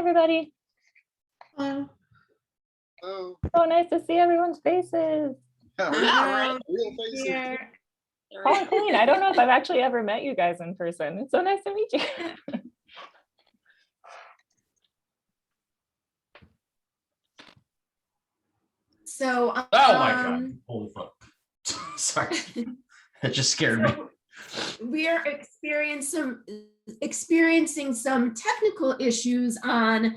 Everybody. Hello. Oh, So nice to see everyone's faces. yeah, right. Real faces. Here. Colleen, I don't know if I've actually ever met you guys in person. It's so nice to meet you. So, Oh my God. Holy fuck. Sorry. That just scared me. We are experiencing some technical issues on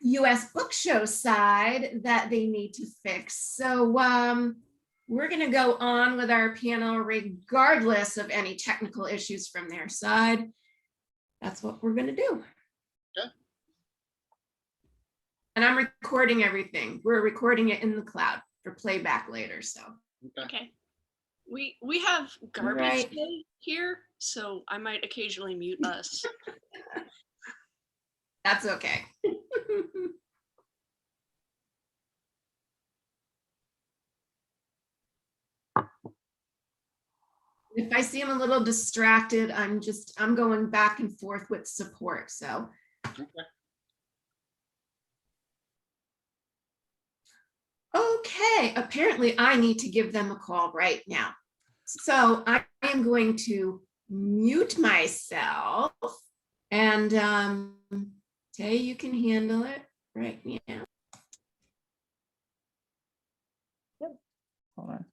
US Book Show side that they need to fix. So we're going to go on with our panel regardless of any technical issues from their side. That's what we're going to do. Okay. And I'm recording everything. We're recording it in the cloud for playback later. So. Okay. We have garbage Right. day here, so I might occasionally mute us. That's okay. If I seem a little distracted, I'm going back and forth with support, so. Okay, apparently I need to give them a call right now. So I am going to mute myself and Tay, you can handle it right now. Hold on.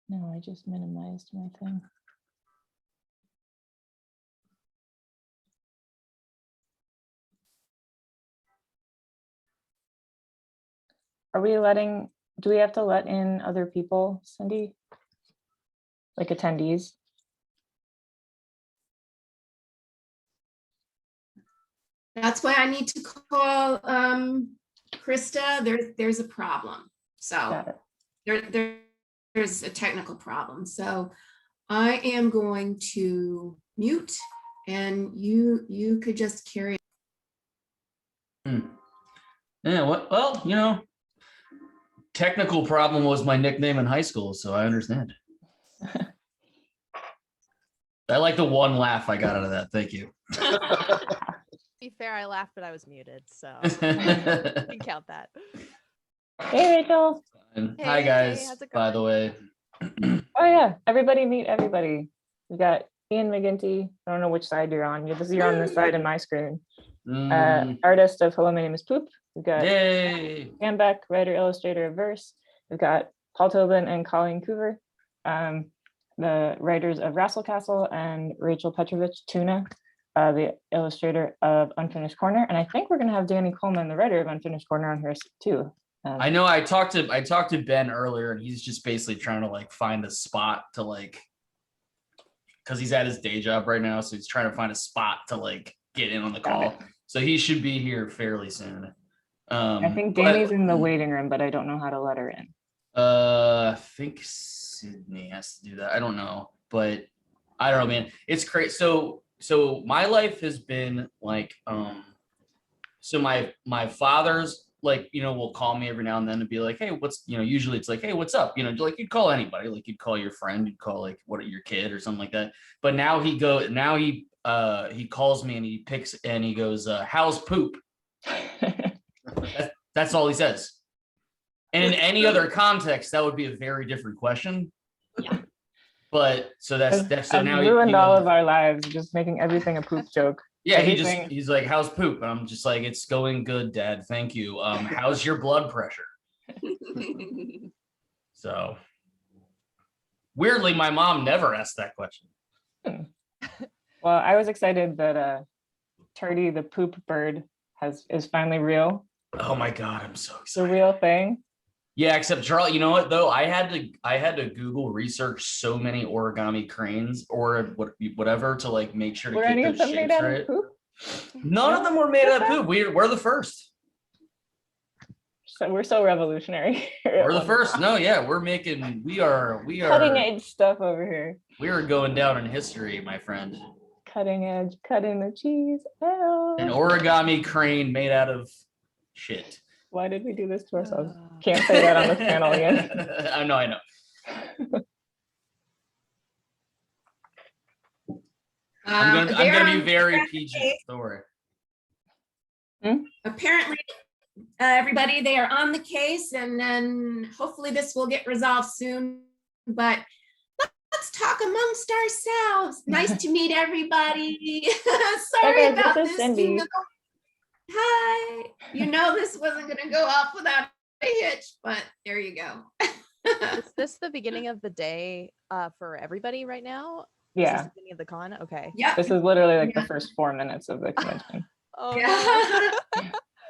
No, I just minimized my thing. Are we letting, do we have to let in other people, Syndee? Like attendees? That's why I need to call Krista. There's a problem. So Got it. there's a technical problem. So I am going to mute and you could just carry. Yeah, well, you know, technical problem was my nickname in high school, so I understand. I like the one laugh I got out of that. Thank you. To be fair, I laughed, but I was muted, so you can count that. Hey, Rachel. And hi Hey, guys, how's it by the way. Oh yeah, everybody meet everybody. We got Ian McGinty. I don't know which side you're on. You're on this side of my screen. Artist of Hello, My Name is Poop. We've got Yay. Beck, writer, illustrator of verse. We've got Paul Tobin and Colleen Coover, the writers of Wrassle Castle, and Rachel Petrovich Tuna, the illustrator of Unfinished Corner. And I think we're gonna have Danny Coleman, the writer of Unfinished Corner, on here too. I know I talked to Ben earlier, and he's just basically trying to like find a spot to like, because he's at his day job right now, so he's trying to find a spot to like get in on the call. So he should be here fairly soon. I think Danny's in the waiting room, but I don't know how to let her in. I think Sydney has to do that. I don't know, but I don't know, man. It's crazy. So my life has been like, so my father's like, you know, will call me every now and then and be like, hey, what's, you know, usually it's like, hey, what's up? You know, like you'd call anybody, like you'd call your friend, you'd call like your kid or something like that. But now he calls me and he picks and he goes, how's poop? That's all he says. And in any other context, that would be a very different question. Yeah. But so that's so I've now ruined all of our lives, just making everything a poop joke. yeah, Everything. he's like, how's poop? And I'm just like, it's going good, Dad. Thank you. How's your blood pressure? So weirdly, my mom never asked that question. Well, I was excited that Turdy the poop bird is finally real. Oh my God, I'm so It's a excited. real thing. Yeah, except Charlie, you know what though? I had to Google research so many origami cranes or whatever to like make sure to Were get any of those them made shapes out right. of poop? None of them were made out of poop. We're the first. So we're so revolutionary. here at We're the Wonder. first. No, yeah, we are Cutting edge stuff over here. we are going down in history, my friend. Cutting edge, cutting the cheese. Oh. An origami crane made out of shit. Why did we do this to ourselves? Can't say that on this panel again. I know. I'm gonna be very PG story. Apparently, everybody, they are on the case, and then hopefully this will get resolved soon. But let's talk amongst ourselves. Nice to meet everybody. Sorry Okay, about this this. is Syndee. Hi. You know this wasn't going to go off without a hitch, but there you go. Is this the beginning of the day for everybody right now? Is this Yeah, the beginning of the con? Okay. Yep. this is literally like the Yeah. first 4 minutes of the convention. Oh, Yeah. no.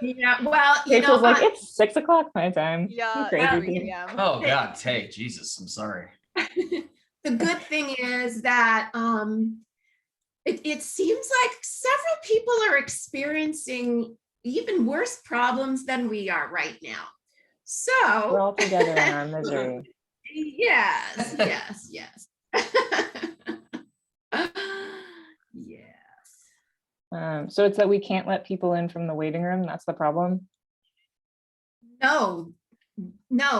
Yeah. Well, you know, Rachel's like, it's 6 o'clock my time. You Yeah, crazy 3 people. p.m. Oh God, Tay, Jesus, I'm sorry. the good thing is that it seems like several people are experiencing even worse problems than we are right now. We're So all together in our misery. yes, yes, yes. Yes. So it's that we can't let people in from the waiting room. That's the problem. No,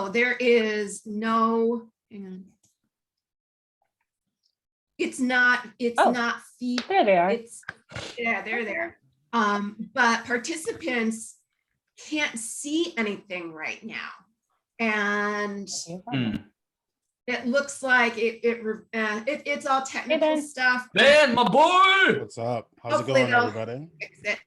there is no, hang on. It's not Oh. feet. There they are. It's, yeah, they're there. But participants can't see anything right now. And Hmm. it looks like it's all technical Ben. stuff. but Ben, my boy. What's up? How's Hopefully it going, they'll everybody? fix it.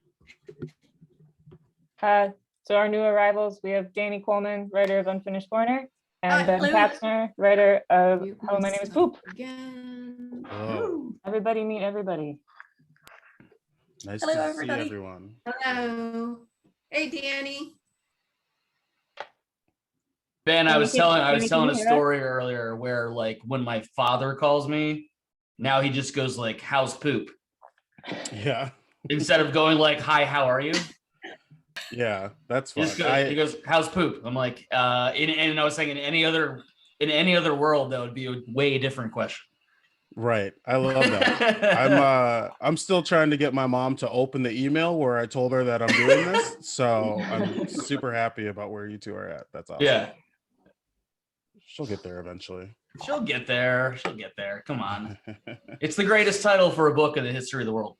So our new arrivals, we have Danny Coleman, writer of Unfinished Corner, and Ben hello. Katzner, writer of Mute Hello, My Name is myself Poop. Again. Hello. Everybody meet everybody. Nice Hello, to everybody. see everyone. Hello. Hey, Danny. Ben, I was telling a Can you hear us? story earlier where like when my father calls me, now he just goes like, "How's poop?" Yeah, Instead of going like, "Hi, how are you?" yeah, that's He fun. just goes, he goes, "How's poop?" I'm like, and I was saying in any other world that would be a way different question. Right. I love that. I'm still trying to get my mom to open the email where I told her that I'm doing this. So I'm super happy about where you two are at. That's awesome. Yeah, She'll get there eventually. she'll get there. She'll get there. Come on, it's the greatest title for a book in the history of the world.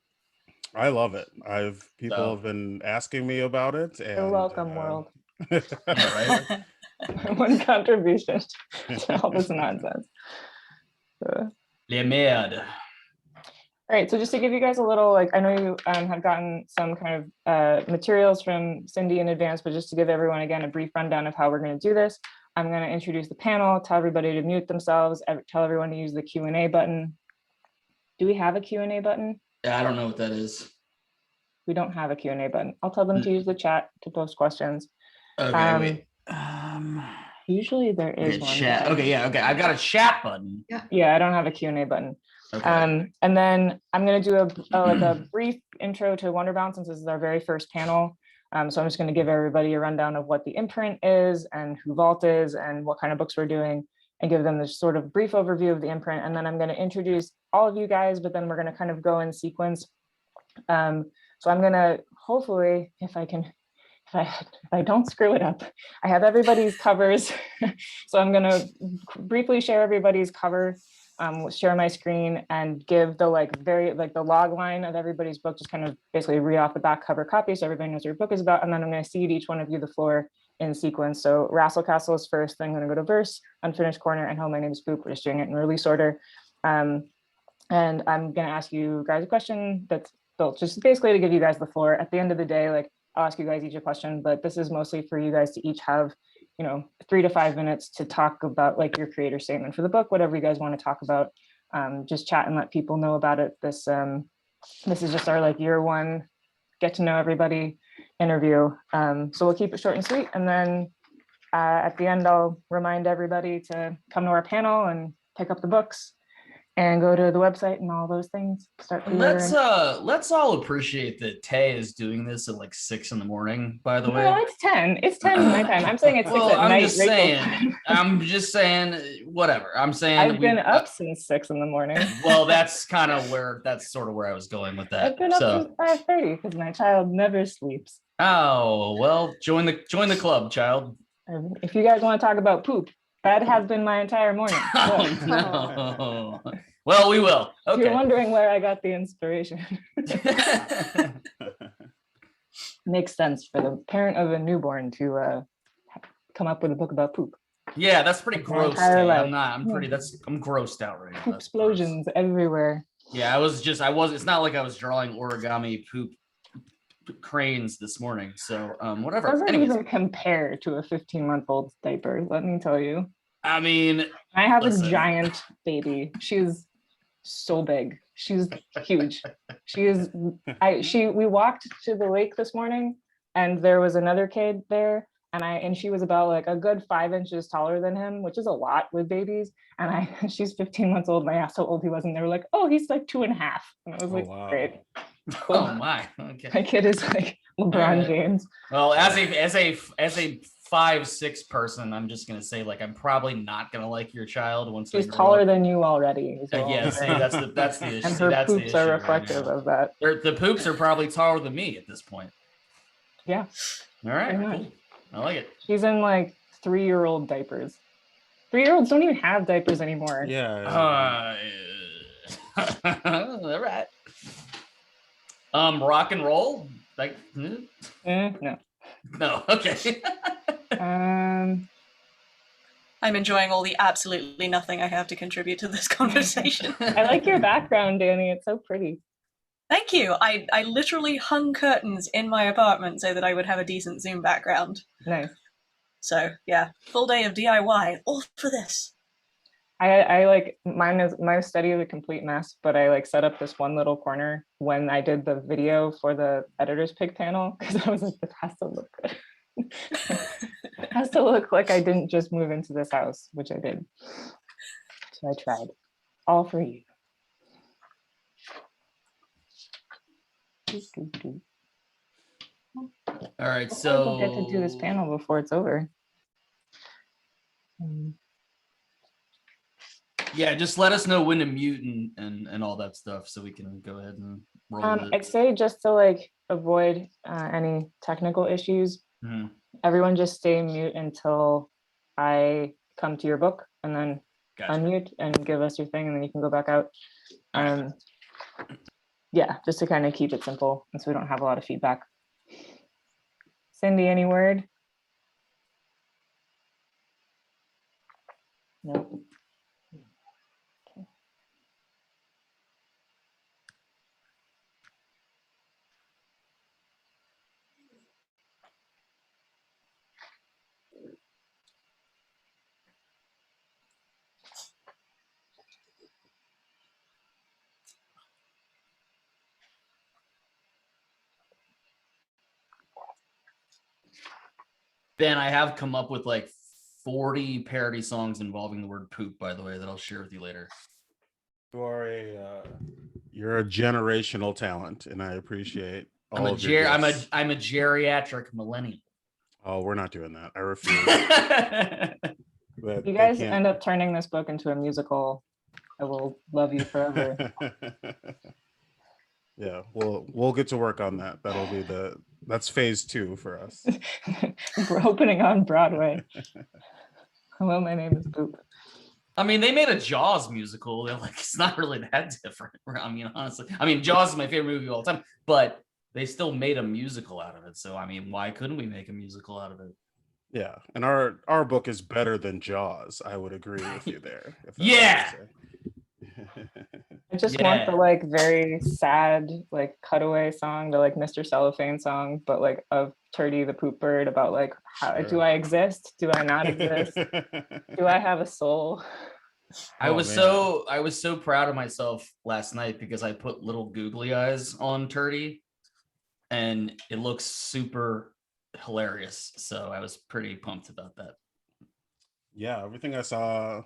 I love it. People So. have been asking me about it. And, You're welcome, world. Yeah, right. One contribution to all this nonsense. Les merde. All right, so just to give you guys a little, like, I know you have gotten some kind of materials from Syndee in advance, but just to give everyone, again, a brief rundown of how we're going to do this, I'm going to introduce the panel, tell everybody to mute themselves, tell everyone to use the Q&A button. Do we have a Q&A button? Yeah, I don't know what that is. We don't have a Q&A button. I'll tell them to use the chat to post questions. Okay, wait. Usually there is one. Chat. Okay, yeah, okay. I've got a chat button. Yeah, I don't have a Q&A button. Okay. And then I'm going to do a brief intro to Wonderbound since this is our very first panel. So I'm just going to give everybody a rundown of what the imprint is and who Vault is and what kind of books we're doing and give them this sort of brief overview of the imprint. And then I'm going to introduce all of you guys, but then we're going to kind of go in sequence. So I'm going to hopefully, if I don't screw it up, I have everybody's covers. So I'm going to briefly share everybody's cover, share my screen and give the the log line of everybody's book, just kind of basically read off the back cover copy so everybody knows what your book is about. And then I'm going to cede each one of you the floor in sequence. So Wrassle Castle is first, then I'm going to go to Verse, Unfinished Corner, and Hello, My Name is Poop. We're just doing it in release order. And I'm going to ask you guys a question that's built just basically to give you guys the floor. At the end of the day, like, I'll ask you guys each a question, but this is mostly for you guys to each have, 3 to 5 minutes to talk about like your creator statement for the book, whatever you guys want to talk about. Just chat and let people know about it. This is just our like year one, get to know everybody interview. So we'll keep it short and sweet. And then at the end, I'll remind everybody to come to our panel and pick up the books and go to the website and all those things. Start the year. Let's all appreciate that Tay is doing this at like 6 a.m, by the way. No, it's 10. It's 10 my time. I'm saying it's 6 at I'm night. just Rachel's saying. time. I'm just saying. Whatever. I'm saying. I've been up since 6 in the morning. Well, that's sort of where I was going with that. I've been up since 5:30 because my child never sleeps. Oh well, join the club, child. If you guys want to talk about poop, that has been my entire morning. Oh no. Well, we will. If Okay. you're wondering where I got the inspiration. makes sense for the parent of a newborn to come up with a book about poop. Yeah, that's pretty Like my gross. entire Tay. life. I'm not. I'm Yeah. pretty. I'm grossed out right now. Poop That's gross. explosions everywhere. Yeah, I was. It's not like I was drawing origami poop cranes this morning. So whatever. Doesn't Anyways, even compare to a 15-month-old diaper, let me tell you. I mean, I have listen. a giant baby. She's so big. She's huge. We walked to the lake this morning and there was another kid there and she was about like a good 5 inches taller than him, which is a lot with babies. And she's 15 months old and I asked how old he was and they were like, oh, he's like 2.5. And I was like, wow. great. Oh Cool. my. Okay. My kid is like LeBron Alright. James. Well, as a 5'6" person, I'm just gonna say like I'm probably not gonna like your child once they She's grow taller up. than you already. is all Yeah, I'm see, saying. that's the issue. And See, her that's the poops issue are right reflective now. of that. The poops are probably taller than me at this point. Yeah. All right, Pretty much. cool. I like it. She's in like 3-year-old diapers. 3-year-olds don't even have diapers anymore. Yeah. All right. Rock and roll? Like, No. no, okay. Um, I'm enjoying all the absolutely nothing I have to contribute to this conversation. I like your background, Danny. It's so pretty. Thank you. I literally hung curtains in my apartment so that I would have a decent Zoom background. Nice. So yeah, full day of DIY, all for this. I like my study is a complete mess, but I like set up this one little corner when I did the video for the editor's pick panel because I was like, this has to look good. It has to look like I didn't just move into this house, which I did. So I tried. All for you. All right, Hopefully so we'll get to do this panel before it's over. yeah, just let us know when to mute and all that stuff so we can go ahead and roll with it. I'd say just to like avoid any technical issues, Mhm. everyone just stay mute until I come to your book and then Gotcha. unmute and give us your thing and then you can go back out. Yeah, just to kind of keep it simple and so we don't have a lot of feedback. Syndee, any word? No. Ben, I have come up with like 40 parody songs involving the word poop, by the way, that I'll share with you later. You're a generational talent, and I appreciate all of your I'm a gifts. geriatric millennial. Oh, we're not doing that. I refuse. But You they guys can't- end up turning this book into a musical. I will love you forever. Yeah, we'll get to work on that. That's phase 2 for us. We're opening on Broadway. Hello, my name is Boop. I mean, they made a Jaws musical. They're like, it's not really that different. I mean, honestly, Jaws is my favorite movie of all time, but they still made a musical out of it. So, I mean, why couldn't we make a musical out of it? Yeah, and our book is better than Jaws. I would agree with you there. if that's Yeah. what you say. I just want the Yeah. like very sad like cutaway song, the like Mr. Cellophane song, but like of Turdy the poop bird about like how do Sure. I exist? Do I not exist? Do I have a soul? I Oh, was man. so proud of myself last night because I put little googly eyes on Turdy and it looks super hilarious. So I was pretty pumped about that. Yeah, everything I saw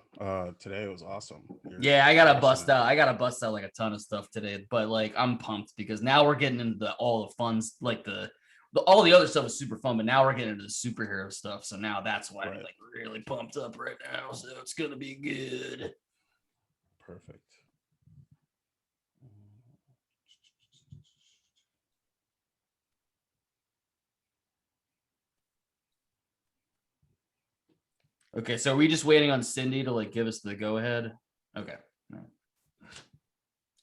today was awesome. Yeah, I gotta bust crushing it. out. I gotta bust out like a ton of stuff today, but like I'm pumped because now we're getting into all the fun, like all the other stuff is super fun, but now we're getting into the superhero stuff. So now that's why I'm Right. like really pumped up right now. So it's gonna be good. Perfect. Okay, so are we just waiting on Syndee to like give us the go ahead? Okay.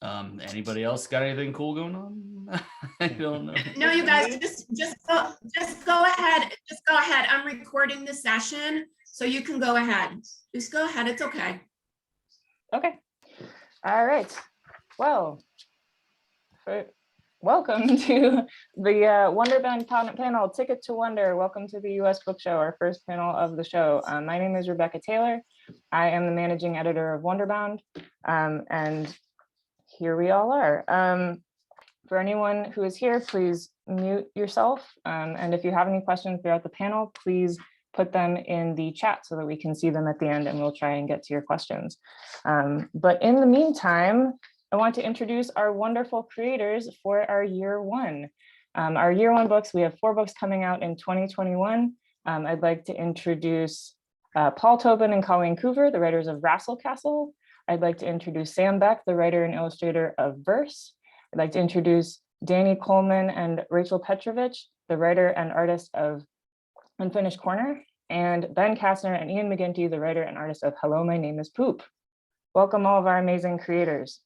Anybody else got anything cool going on? I don't know. No, you guys, just go ahead. Just go ahead. I'm recording the session, so you can go ahead. Just go ahead. It's okay. Okay. All right. Well, welcome to the Wonderbound panel, Ticket to Wonder. Welcome to the US Book Show, our first panel of the show. My name is Rebecca Taylor. I am the managing editor of Wonderbound, and here we all are. For anyone who is here, please mute yourself. And if you have any questions throughout the panel, please put them in the chat so that we can see them at the end, and we'll try and get to your questions. But in the meantime, I want to introduce our wonderful creators for our year one. Our year one books, we have 4 books coming out in 2021. I'd like to introduce Paul Tobin and Colleen Coover, the writers of Wrassle Castle. I'd like to introduce Sam Beck, the writer and illustrator of Verse. I'd like to introduce Danny Coleman and Rachel Petrovich, the writer and artist of Unfinished Corner, and Ben Kastner and Ian McGinty, the writer and artist of Hello, My Name is Poop. Welcome all of our amazing creators.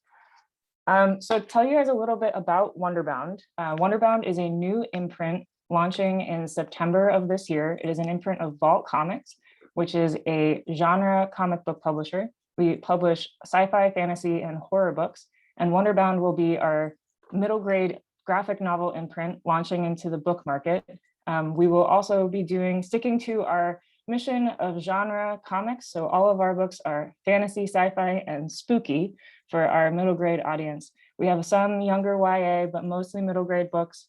So to tell you guys a little bit about Wonderbound. Wonderbound is a new imprint launching in September of this year. It is an imprint of Vault Comics, which is a genre comic book publisher. We publish sci-fi, fantasy, and horror books, and Wonderbound will be our middle grade graphic novel imprint launching into the book market. We will also be sticking to our mission of genre comics. So all of our books are fantasy, sci-fi, and spooky for our middle grade audience. We have some younger YA, but mostly middle grade books.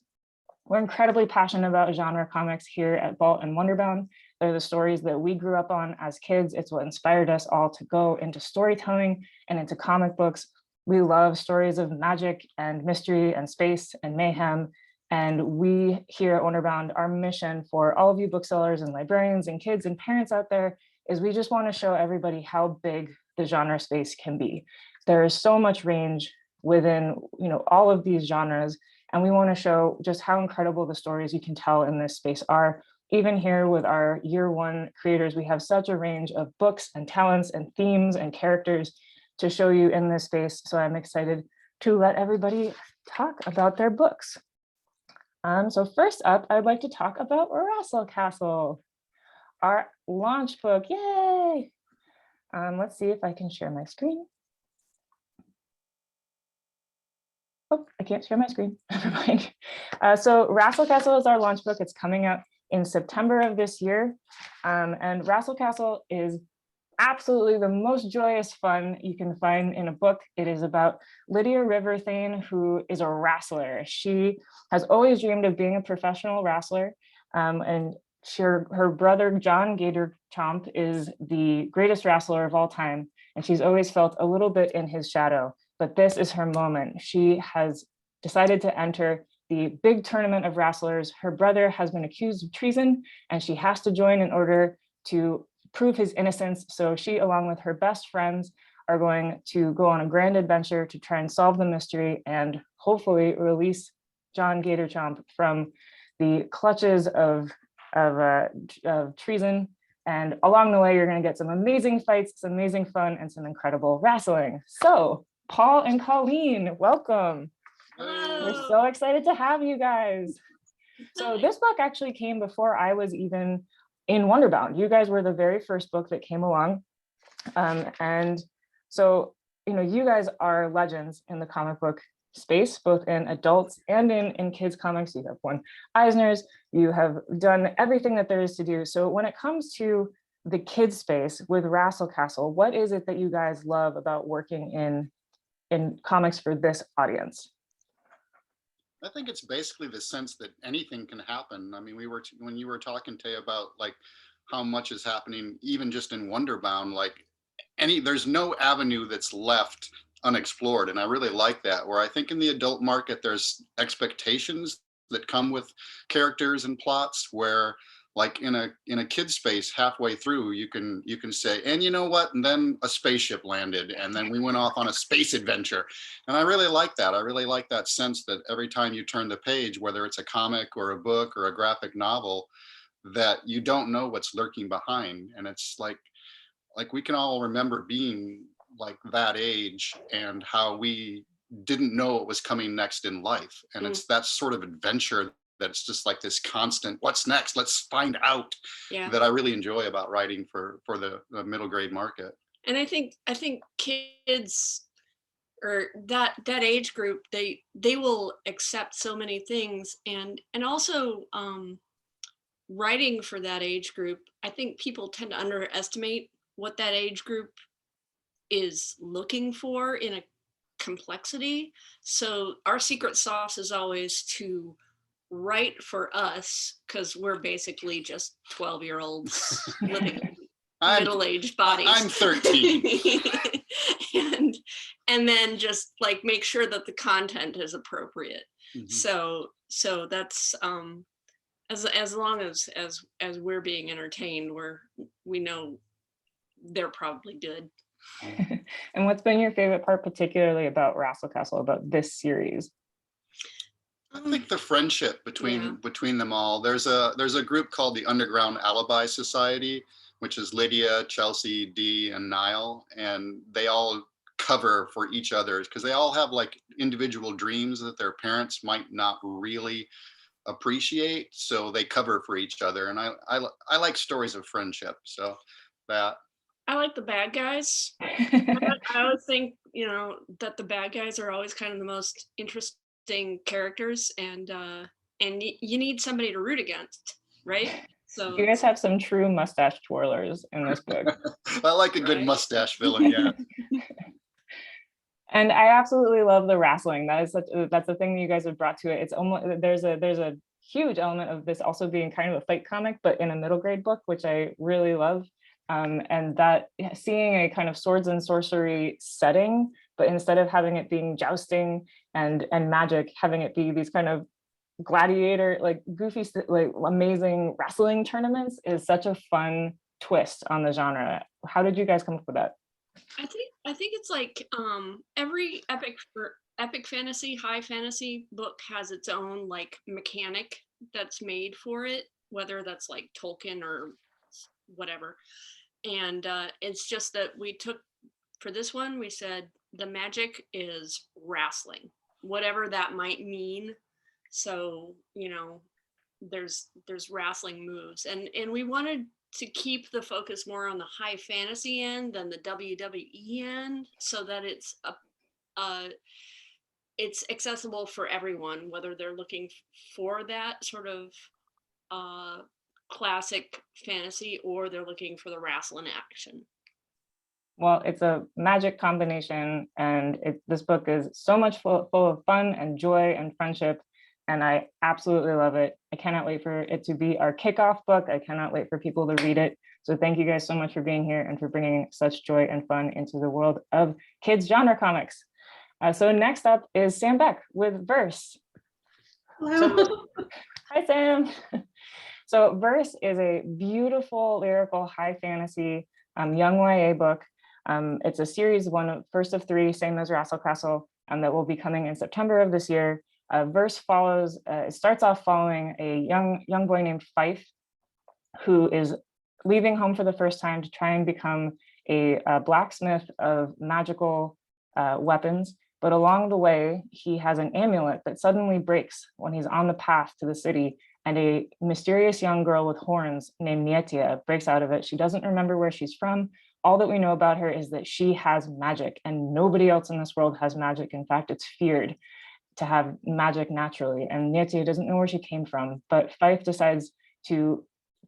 We're incredibly passionate about genre comics here at Vault and Wonderbound. They're the stories that we grew up on as kids. It's what inspired us all to go into storytelling and into comic books. We love stories of magic and mystery and space and mayhem. And we here at Wonderbound, our mission for all of you booksellers and librarians and kids and parents out there is we just want to show everybody how big the genre space can be. There is so much range within, all of these genres. And we want to show just how incredible the stories you can tell in this space are. Even here with our year one creators, we have such a range of books and talents and themes and characters to show you in this space. So I'm excited to let everybody talk about their books. So first up, I'd like to talk about Wrassle Castle, our launch book. Yay! Let's see if I can share my screen. Oh, I can't share my screen. Never mind. So Wrassle Castle is our launch book. It's coming out in September of this year. And Wrassle Castle is absolutely the most joyous fun you can find in a book. It is about Lydia Riverthane, who is a wrestler. She has always dreamed of being a professional wrestler. And her brother, John Gator Chomp, is the greatest wrestler of all time. And she's always felt a little bit in his shadow. But this is her moment. She has decided to enter the big tournament of wrestlers. Her brother has been accused of treason, and she has to join in order to prove his innocence. So she, along with her best friends, are going to go on a grand adventure to try and solve the mystery and hopefully release John Gator Chomp from the clutches of treason. And along the way, you're going to get some amazing fights, some amazing fun, and some incredible wrestling. So Paul and Colleen, welcome. We're so excited to have you guys. So this book actually came before I was even in Wonderbound. You guys were the very first book that came along. And so, you guys are legends in the comic book space, both in adults and in kids comics. You have won Eisner's, you have done everything that there is to do. So when it comes to the kids space with Wrassle Castle, what is it that you guys love about working in comics for this audience? I think it's basically the sense that anything can happen. I mean, when you were talking, Tay, about like how much is happening, even just in Wonderbound, like there's no avenue that's left unexplored. And I really like that, where I think in the adult market, there's expectations that come with characters and plots where like in a kid's space, halfway through, you can say, and you know what? And then a spaceship landed, and then we went off on a space adventure. And I really like that. I really like that sense that every time you turn the page, whether it's a comic or a book or a graphic novel, that you don't know what's lurking behind. And it's like we can all remember being like that age and how we didn't know what was coming next in life. And it's that sort of adventure that it's just like this constant, what's next? Let's find out, that I really enjoy about writing for the middle grade market. And I think kids, or that age group, they will accept so many things, and also writing for that age group, I think people tend to underestimate what that age group is looking for in a complexity. So our secret sauce is always to write for us, because we're basically just 12-year-olds living middle-aged bodies. I'm 13. and then just like make sure that the content is appropriate. So that's as long as we're being entertained, we know they're probably good. And what's been your favorite part, particularly about Wrassle Castle, about this series? I think the friendship between them all. There's a group called the Underground Alibi Society, which is Lydia, Chelsea, Dee, and Niall, and they all cover for each other because they all have like individual dreams that their parents might not really appreciate, so they cover for each other. And I like stories of friendship, so that. I like the bad guys. I always think, that the bad guys are always kind of the most interesting characters, and you need somebody to root against, right? So you guys have some true mustache twirlers in this book. I like a good mustache villain, yeah. And I absolutely love the wrestling. That's the thing that you guys have brought to it. It's almost there's a huge element of this also being kind of a fight comic, but in a middle grade book, which I really love. And that seeing a kind of swords and sorcery setting, but instead of having it being jousting and magic, having it be these kind of gladiator, like goofy, like amazing wrestling tournaments is such a fun twist on the genre. How did you guys come up with that? I think it's like every epic fantasy, high fantasy book has its own like mechanic that's made for it, whether that's like Tolkien or whatever. And it's just that we took, for this one, we said the magic is wrestling, whatever that might mean. So, there's wrestling moves, and we wanted to keep the focus more on the high fantasy end than the WWE end, so that it's accessible for everyone, whether they're looking for that sort of classic fantasy or they're looking for the wrestling action. Well, it's a magic combination, and this book is so much full of fun and joy and friendship, and I absolutely love it. I cannot wait for it to be our kickoff book. I cannot wait for people to read it. So thank you guys so much for being here and for bringing such joy and fun into the world of kids genre comics. So next up is Sam Beck with Verse. Hello. Hi, Sam. So Verse is a beautiful, lyrical, high fantasy young YA book. It's a series, first of 3, same as Wrassle Castle, that will be coming in September of this year. Verse follows, it starts off following a young boy named Fife, who is leaving home for the first time to try and become a blacksmith of magical weapons. But along the way, he has an amulet that suddenly breaks when he's on the path to the city, and a mysterious young girl with horns named Nietia breaks out of it. She doesn't remember where she's from. All that we know about her is that she has magic, and nobody else in this world has magic. In fact, it's feared to have magic naturally, and Nietia doesn't know where she came from, but Fife decides to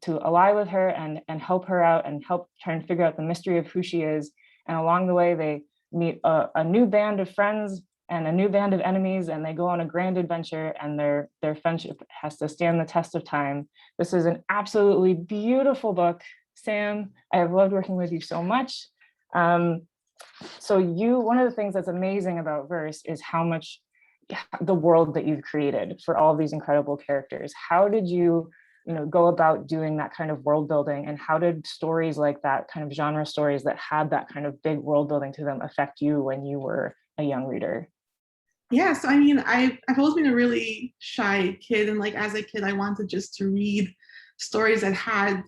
ally with her and help her out and help try and figure out the mystery of who she is. And along the way, they meet a new band of friends and a new band of enemies, and they go on a grand adventure, and their friendship has to stand the test of time. This is an absolutely beautiful book. Sam, I have loved working with you so much. So one of the things that's amazing about Verse is how much the world that you've created for all of these incredible characters. How did you go about doing that kind of world building, and how did stories like that, kind of genre stories that had that kind of big world building to them, affect you when you were a young reader? Yeah, so I mean, I've always been a really shy kid, and like as a kid, I wanted just to read stories that had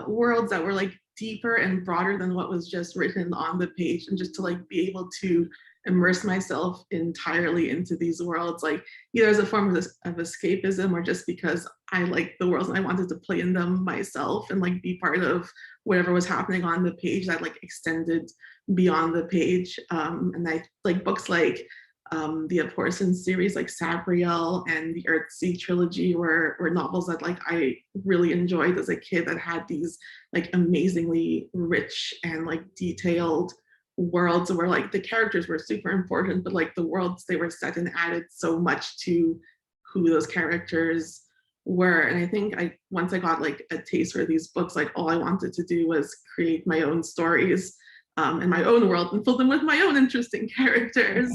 worlds that were like deeper and broader than what was just written on the page, and just to like be able to immerse myself entirely into these worlds, like either as a form of escapism or just because I like the worlds and I wanted to play in them myself and like be part of whatever was happening on the page that like extended beyond the page. And I like books like the Abhorsen series, like Sabriel and the Earthsea trilogy were novels that like I really enjoyed as a kid, that had these like amazingly rich and like detailed worlds where like the characters were super important, but like the worlds they were set in added so much to who those characters were. And I think once I got like a taste for these books, like all I wanted to do was create my own stories in my own world and fill them with my own interesting characters.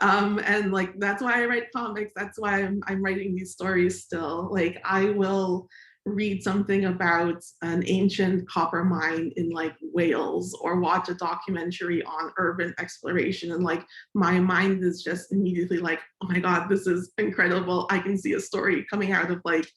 And like that's why I write comics. That's why I'm writing these stories still. Like I will read something about an ancient copper mine in like Wales or watch a documentary on urban exploration, and like my mind is just immediately like, oh my god, this is incredible. I can see a story coming out of like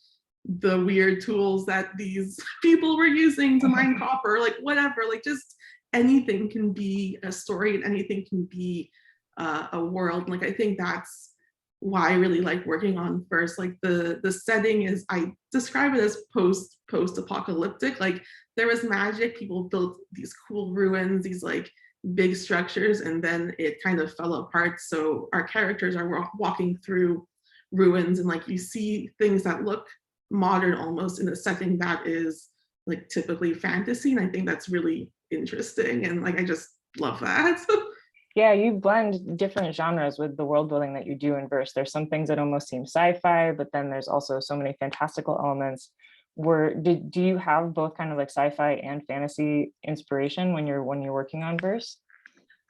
the weird tools that these people were using to mine copper, like whatever, like just anything can be a story and anything can be a world. Like I think that's why I really like working on verse. Like the setting is, I describe it as post-apocalyptic. Like there was magic, people built these cool ruins, these like big structures, and then it kind of fell apart. So our characters are walking through ruins and like you see things that look modern almost in a setting that is like typically fantasy. And I think that's really interesting. And like I just love that. Yeah, you blend different genres with the world building that you do in verse. There's some things that almost seem sci-fi, but then there's also so many fantastical elements. Do you have both kind of like sci-fi and fantasy inspiration when you're working on verse?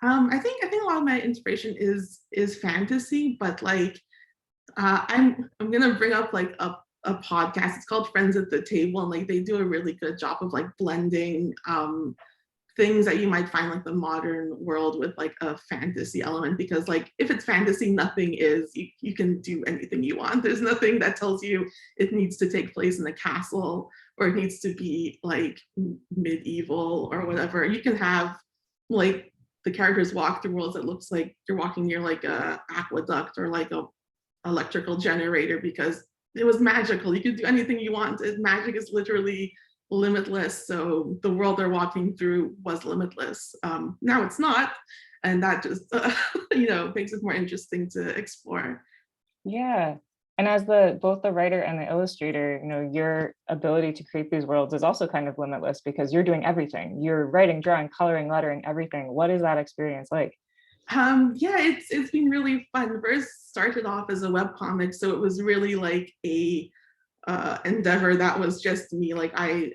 I think a lot of my inspiration is fantasy, but like I'm gonna bring up like a podcast. It's called Friends at the Table, and like they do a really good job of like blending things that you might find like the modern world with like a fantasy element, because like if it's fantasy, nothing is, you can do anything you want. There's nothing that tells you it needs to take place in a castle or it needs to be like medieval or whatever. You can have like the characters walk through worlds that looks like you're walking near like a aqueduct or like a electrical generator, because it was magical. You could do anything you wanted. Magic is literally limitless. So the world they're walking through was limitless. Now it's not, and that just makes it more interesting to explore. Yeah, and as both the writer and the illustrator, your ability to create these worlds is also kind of limitless because you're doing everything. You're writing, drawing, coloring, lettering, everything. What is that experience like? Yeah, it's been really fun. Verse started off as a webcomic, so it was really like a endeavor that was just me. Like I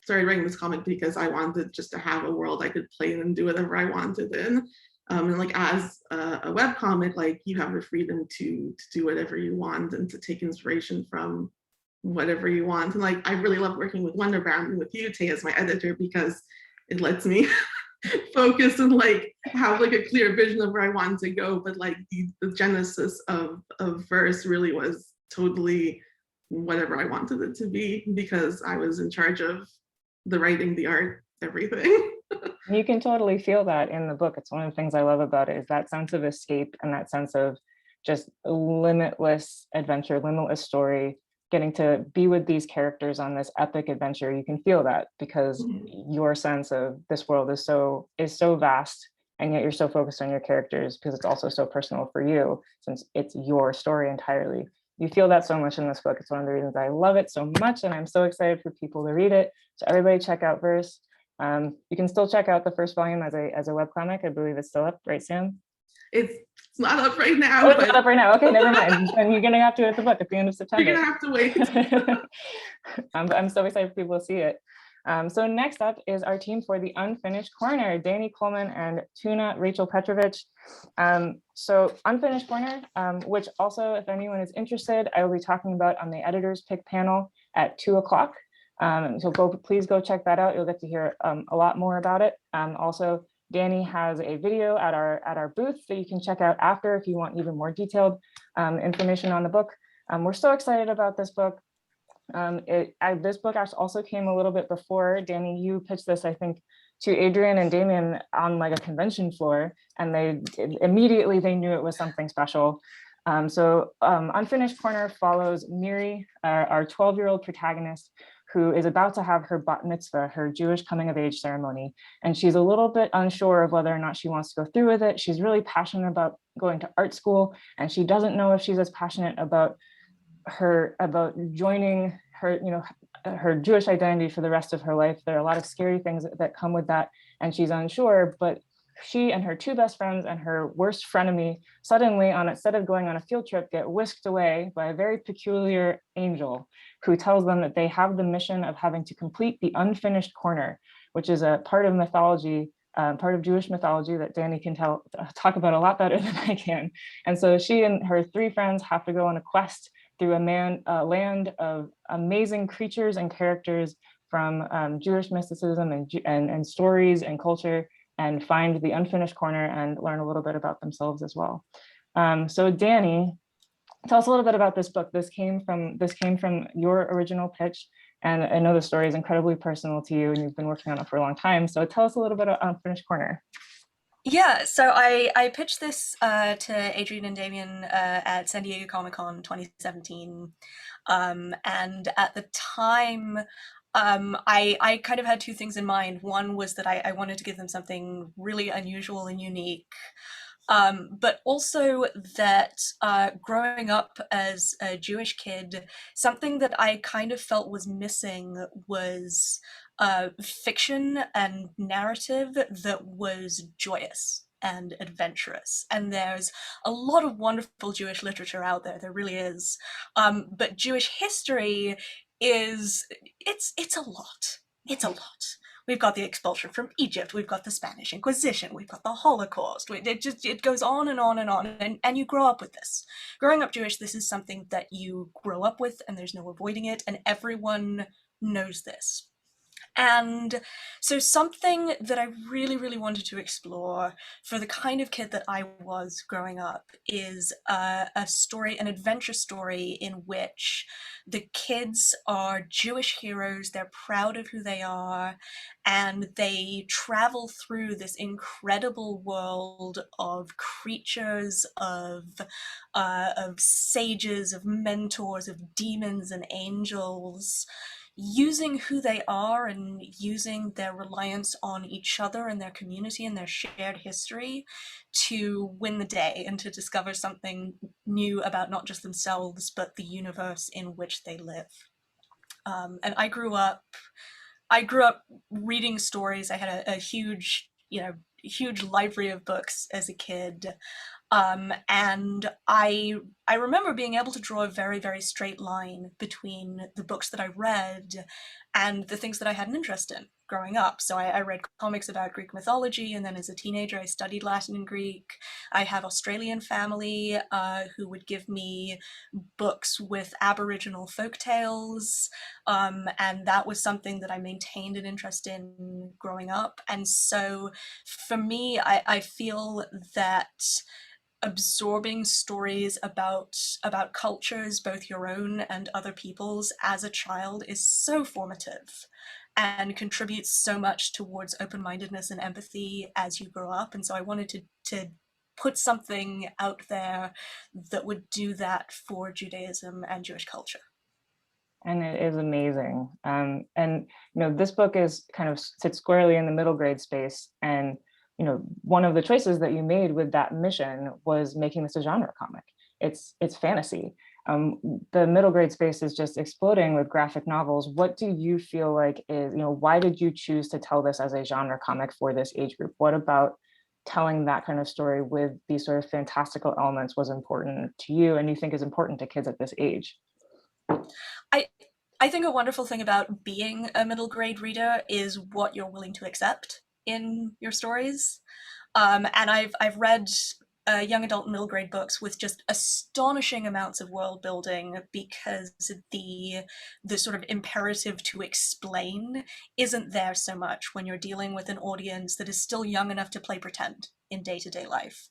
started writing this comic because I wanted just to have a world I could play in and do whatever I wanted in. And like as a webcomic, like you have the freedom to do whatever you want and to take inspiration from whatever you want. And like I really love working with Wonderbound and with you, Tay, as my editor, because it lets me focus and like have like a clear vision of where I want to go. But like the genesis of verse really was totally whatever I wanted it to be, because I was in charge of the writing, the art, everything. You can totally feel that in the book. It's one of the things I love about it, is that sense of escape and that sense of just limitless adventure, limitless story, getting to be with these characters on this epic adventure. You can feel that because your sense of this world is so vast, and yet you're so focused on your characters because it's also so personal for you, since it's your story entirely. You feel that so much in this book. It's one of the reasons I love it so much, and I'm so excited for people to read it. So everybody check out verse. You can still check out the first volume as a webcomic. I believe it's still up, right, Sam? It's not up right now. Oh, it's not up right now. Okay, never mind. Then you're gonna have to get the book at the end of September. You're gonna have to wait. I'm so excited for people to see it. So next up is our team for the Unfinished Corner, Danny Coleman and Tuna Rachel Petrovich. So Unfinished Corner, which also, if anyone is interested, I will be talking about on the editor's pick panel at 2:00. So please go check that out. You'll get to hear a lot more about it. Also, Danny has a video at our booth that you can check out after if you want even more detailed information on the book. We're so excited about this book. This book actually also came a little bit before. Danny, you pitched this, I think, to Adrian and Damien on like a convention floor, and immediately they knew it was something special. Unfinished Corner follows Miri, our 12-year-old protagonist, who is about to have her bat mitzvah, her Jewish coming of age ceremony. And she's a little bit unsure of whether or not she wants to go through with it. She's really passionate about going to art school, and she doesn't know if she's as passionate about joining her Jewish identity for the rest of her life. There are a lot of scary things that come with that, and she's unsure, but she and her two best friends and her worst frenemy suddenly, instead of going on a field trip, get whisked away by a very peculiar angel who tells them that they have the mission of having to complete the unfinished corner, which is a part of mythology, part of Jewish mythology that Danny can talk about a lot better than I can. And so she and her three friends have to go on a quest through a land of amazing creatures and characters from Jewish mysticism and stories and culture, and find the unfinished corner and learn a little bit about themselves as well. So Danny, tell us a little bit about this book. This came from your original pitch, and I know the story is incredibly personal to you, and you've been working on it for a long time. So tell us a little bit about Unfinished Corner. Yeah, so I pitched this to Adrian and Damien at San Diego Comic-Con 2017, and at the time, I kind of had two things in mind. One was that I wanted to give them something really unusual and unique, but also that growing up as a Jewish kid, something that I kind of felt was missing was fiction and narrative that was joyous and adventurous. And there's a lot of wonderful Jewish literature out there, there really is. But Jewish history it's a lot. It's a lot. We've got the expulsion from Egypt, we've got the Spanish Inquisition, we've got the Holocaust, it goes on and on and on, and you grow up with this. Growing up Jewish, this is something that you grow up with, and there's no avoiding it, and everyone knows this. And so something that I really, really wanted to explore for the kind of kid that I was growing up is a story, an adventure story in which the kids are Jewish heroes, they're proud of who they are, and they travel through this incredible world of creatures, of sages, of mentors, of demons and angels, using who they are and using their reliance on each other and their community and their shared history to win the day and to discover something new about not just themselves, but the universe in which they live. And I grew up reading stories. I had a huge library of books as a kid. And I remember being able to draw a very, very straight line between the books that I read and the things that I had an interest in growing up. So I read comics about Greek mythology, and then as a teenager I studied Latin and Greek. I have Australian family who would give me books with Aboriginal folk tales, and that was something that I maintained an interest in growing up. And so for me, I feel that absorbing stories about cultures, both your own and other people's, as a child is so formative and contributes so much towards open-mindedness and empathy as you grow up. And so I wanted to put something out there that would do that for Judaism and Jewish culture. And it is amazing. And this book is kind of sits squarely in the middle grade space, and one of the choices that you made with that mission was making this a genre comic. It's fantasy. The middle grade space is just exploding with graphic novels. What do you feel like is, why did you choose to tell this as a genre comic for this age group? What about telling that kind of story with these sort of fantastical elements was important to you and you think is important to kids at this age? I think a wonderful thing about being a middle grade reader is what you're willing to accept in your stories. And I've read young adult middle grade books with just astonishing amounts of world building, because the sort of imperative to explain isn't there so much when you're dealing with an audience that is still young enough to play pretend. in day-to-day life.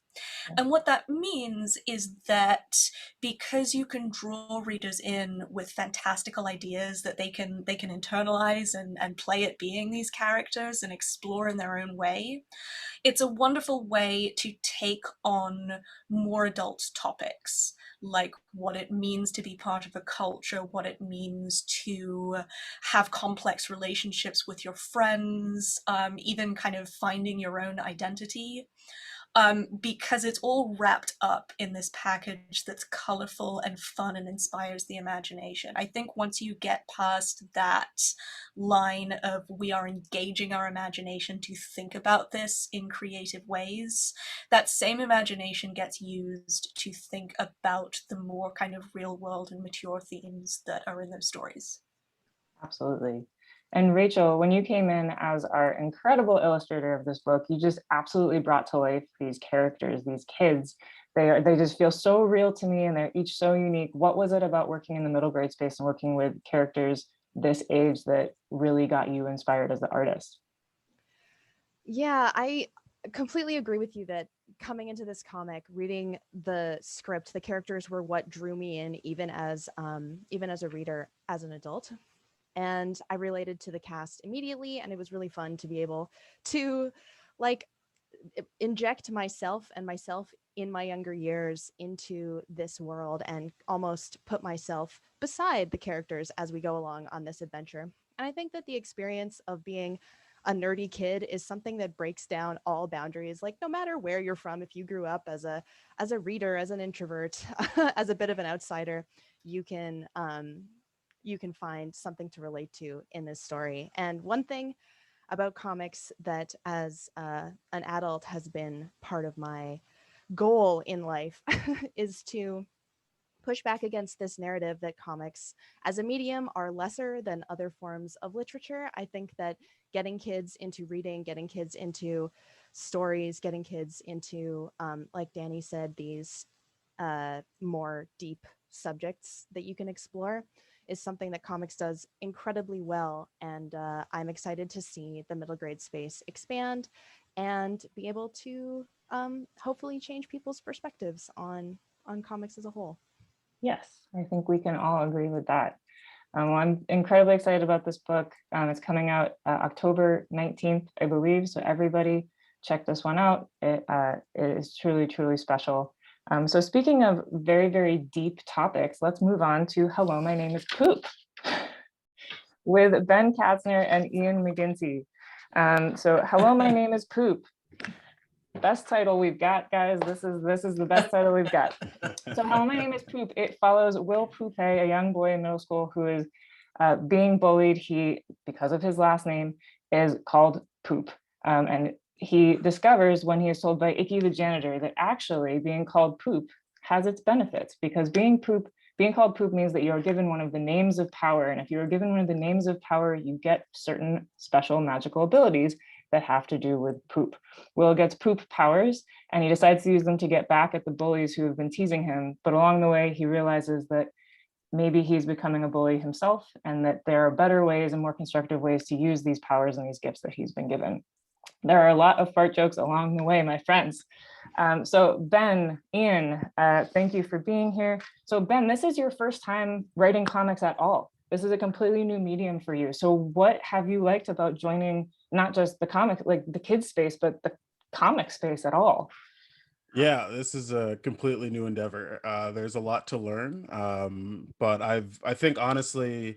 And what that means is that because you can draw readers in with fantastical ideas that they can internalize and play at being these characters and explore in their own way, it's a wonderful way to take on more adult topics, like what it means to be part of a culture, what it means to have complex relationships with your friends, even kind of finding your own identity. Because it's all wrapped up in this package that's colorful and fun and inspires the imagination. I think once you get past that line of we are engaging our imagination to think about this in creative ways, that same imagination gets used to think about the more kind of real world and mature themes that are in those stories. Absolutely. And Rachel, when you came in as our incredible illustrator of this book, you just absolutely brought to life these characters, these kids. They just feel so real to me, and they're each so unique. What was it about working in the middle grade space and working with characters this age that really got you inspired as the artist? Yeah, I completely agree with you that coming into this comic, reading the script, the characters were what drew me in, even as a reader, as an adult. And I related to the cast immediately, and it was really fun to be able to like inject myself in my younger years into this world and almost put myself beside the characters as we go along on this adventure. And I think that the experience of being a nerdy kid is something that breaks down all boundaries. Like, no matter where you're from, if you grew up as a reader, as an introvert, as a bit of an outsider, you can find something to relate to in this story. And one thing about comics that as an adult has been part of my goal in life is to push back against this narrative that comics as a medium are lesser than other forms of literature. I think that getting kids into reading, getting kids into stories, getting kids into, like Danny said, these more deep subjects that you can explore is something that comics does incredibly well. And I'm excited to see the middle grade space expand and be able to hopefully change people's perspectives on comics as a whole. Yes, I think we can all agree with that. Well, I'm incredibly excited about this book. It's coming out October 19th, I believe. So everybody check this one out. It is truly, truly special. So speaking of very, very deep topics, let's move on to Hello, My Name is Poop with Ben Katzner and Ian McGinty. So Hello, My Name is Poop. Best title we've got, guys. This is the best title we've got. So Hello, My Name is Poop. It follows Will Poupe, a young boy in middle school who is being bullied. He, because of his last name, is called Poop. And he discovers when he is told by Icky the janitor that actually being called Poop has its benefits, because being called Poop means that you are given one of the names of power. And if you are given one of the names of power, you get certain special magical abilities that have to do with poop. Will gets poop powers, and he decides to use them to get back at the bullies who have been teasing him. But along the way, he realizes that maybe he's becoming a bully himself, and that there are better ways and more constructive ways to use these powers and these gifts that he's been given. There are a lot of fart jokes along the way, my friends. So Ben, Ian, thank you for being here. So Ben, this is your first time writing comics at all. This is a completely new medium for you. So what have you liked about joining not just the comic, like the kids space, but the comic space at all? Yeah, this is a completely new endeavor. There's a lot to learn, but I think honestly,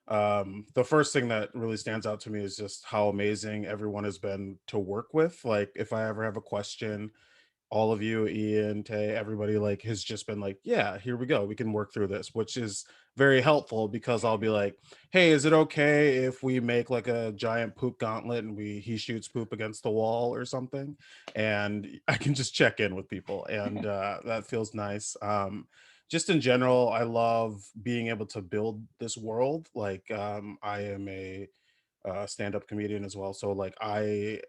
the first thing that really stands out to me is just how amazing everyone has been to work with. Like, if I ever have a question, all of you, Ian, Tay, everybody like has just been like, yeah, here we go. We can work through this, which is very helpful, because I'll be like, hey, is it okay if we make like a giant poop gauntlet and he shoots poop against the wall or something? And I can just check in with people, and that feels nice. Just in general, I love being able to build this world. Like, I am a stand-up comedian as well, so like I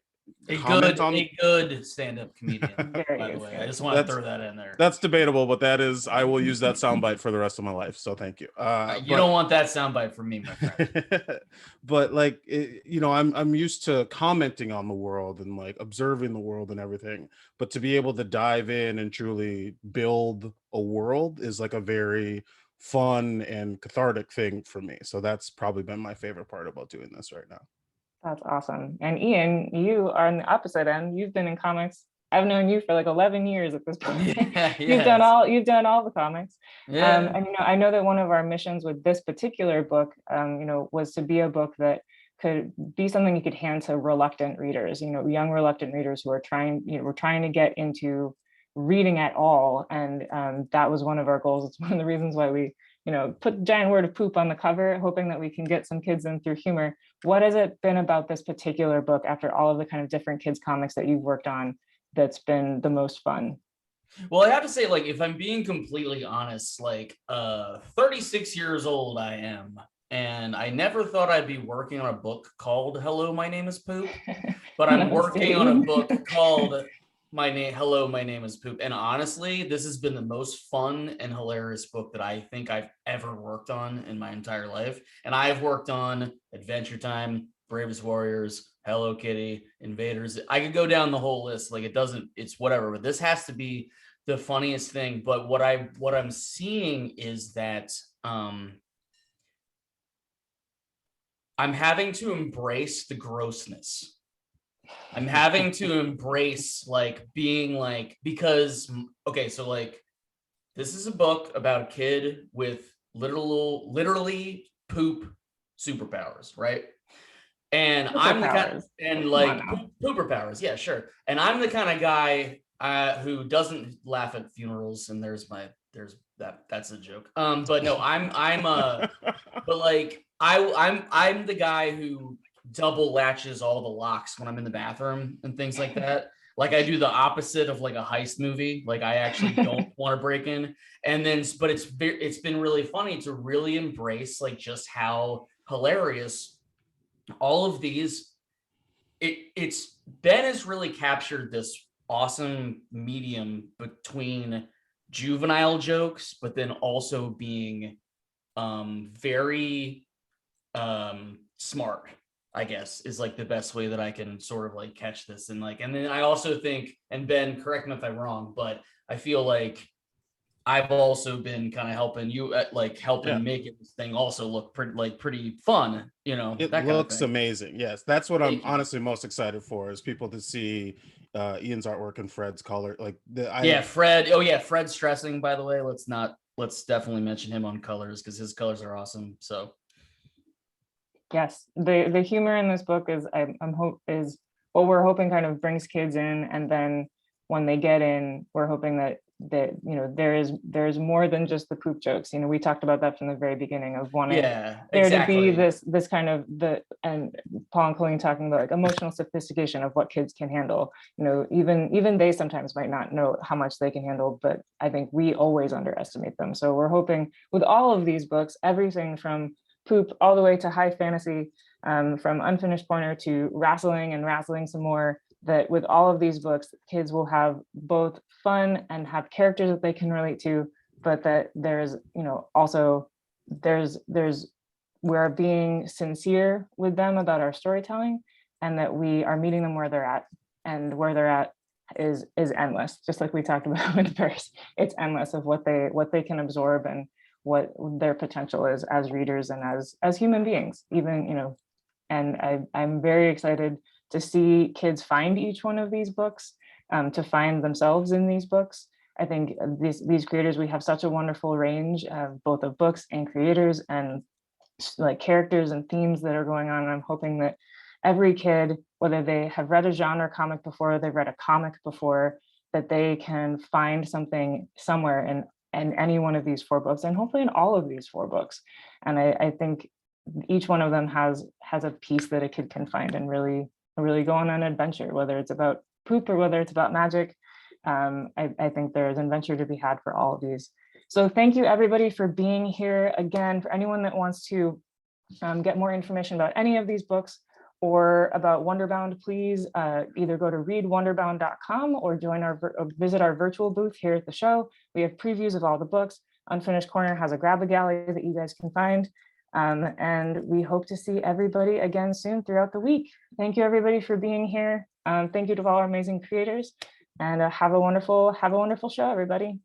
comment on A good stand-up comedian, Very by the good way. I stand-up. just want to That's- throw that in there. That's debatable, but that is, I will use that soundbite for the rest of my life. So thank you. You don't want that soundbite from me, my friend. But like, I'm used to commenting on the world and like observing the world and everything. But to be able to dive in and truly build a world is like a very fun and cathartic thing for me. So that's probably been my favorite part about doing this right now. That's awesome. And Ian, you are on the opposite end. You've been in comics. I've known you for like 11 years at this point. Yeah, You've done all the comics. Yeah. And I know that one of our missions with this particular book, was to be a book that could be something you could hand to reluctant readers, young reluctant readers who are we're trying to get into reading at all. And that was one of our goals. It's one of the reasons why we, put the giant word of poop on the cover, hoping that we can get some kids in through humor. What has it been about this particular book, after all of the kind of different kids comics that you've worked on, that's been the most fun? Well, I have to say, like, if I'm being completely honest, like, 36 years old I am, and I never thought I'd be working on a book called Hello, My Name is Poop, but I'm working on a book called Hello, My Name is Poop. And honestly, this has been the most fun and hilarious book that I think I've ever worked on in my entire life. And I've worked on Adventure Time, Bravest Warriors, Hello Kitty, Invaders. I could go down the whole list. Like, it's whatever, but this has to be the funniest thing. But what I'm seeing is that I'm having to embrace the grossness. I'm having to embrace like being like, because, okay, so like, this is a book about a kid with literally poop superpowers, right? And I'm the kind, and like pooper powers, yeah, sure. And I'm the kind of guy who doesn't laugh at funerals. And that's a joke. But no, but like I'm the guy who double latches all the locks when I'm in the bathroom and things like that. Like, I do the opposite of like a heist movie. Like, I actually don't want to break in. And then, but it's been really funny to really embrace like just how hilarious all of these. It's Ben has really captured this awesome medium between juvenile jokes, but then also being very smart, I guess, is like the best way that I can sort of like catch this. And like, and then I also think, and Ben, correct me if I'm wrong, but I feel like I've also been kind of helping you make this thing also look pretty fun, It that looks kind of amazing. Yes, that's what I'm Thank you. honestly most excited for, is people to see Ian's artwork and Fred's color. Like Fred. Oh yeah, Fred's stressing, by the way. Let's definitely mention him on colors, because his colors are awesome. So Yes, the humor in this book is is what we're hoping kind of brings kids in, and then when they get in, we're hoping that there's more than just the poop jokes. We talked about that from the very beginning of wanting to be this kind of and Paul and Colleen talking about like emotional sophistication of what kids can handle. Even they sometimes might not know how much they can handle, but I think we always underestimate them. So we're hoping with all of these books, everything from poop all the way to high fantasy, from Unfinished Pointer to wrestling some more, that with all of these books, kids will have both fun and have characters that they can relate to, but that there's we're being sincere with them about our storytelling, and that we are meeting them where they're at, and where they're at is endless. Just like we talked about with Verse, it's endless of what they can absorb and what their potential is as readers and as human beings, even, and I'm very excited to see kids find each one of these books, to find themselves in these books. I think these creators, we have such a wonderful range of both of books and creators and like characters and themes that are going on. And I'm hoping that every kid, whether they have read a genre comic before, or they've read a comic before, that they can find something somewhere in any one of these 4 books, and hopefully in all of these 4 books. And I think each one of them has a piece that a kid can find and really go on an adventure, whether it's about poop or whether it's about magic. I think there's an adventure to be had for all of these. So thank you everybody for being here. Again, for anyone that wants to get more information about any of these books, or about Wonderbound, please either go to readwonderbound.com or visit our virtual booth here at the show. We have previews of all the books. Unfinished Corner has a grab-a-galley that you guys can find. And we hope to see everybody again soon throughout the week. Thank you, everybody, for being here. Thank you to all our amazing creators, and have a wonderful show, everybody.